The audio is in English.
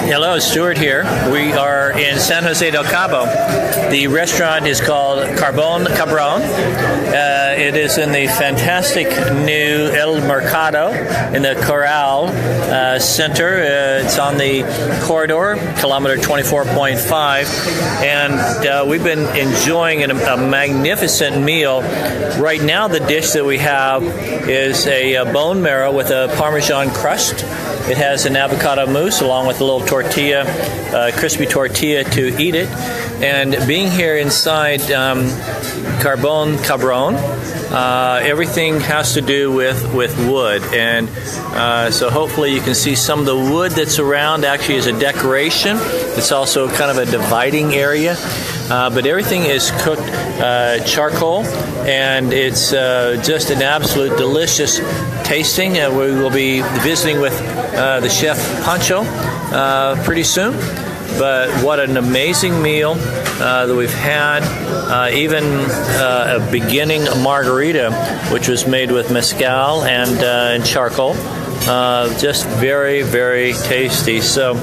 Hello, Stuart here. We are in San Jose Del Cabo. The restaurant is called CarbonCabron. It is in the fantastic new El Merkado in the Corral Center. It's on the corridor, kilometer 24.5, and we've been enjoying a magnificent meal. Right now, the dish that we have is a bone marrow with a Parmesan crust. It has an avocado mousse along with a little tortilla, crispy tortilla to eat it. And being here inside CarbonCabron, everything has to do with wood. And so hopefully you can see some of the wood that's around actually is a decoration. It's also kind of a dividing area. But everything is cooked charcoal, and it's just an absolute delicious tasting. We will be visiting with the chef Pancho pretty soon. But what an amazing meal that we've had. Even a beginning margarita, which was made with mezcal and charcoal. Just very, very tasty. So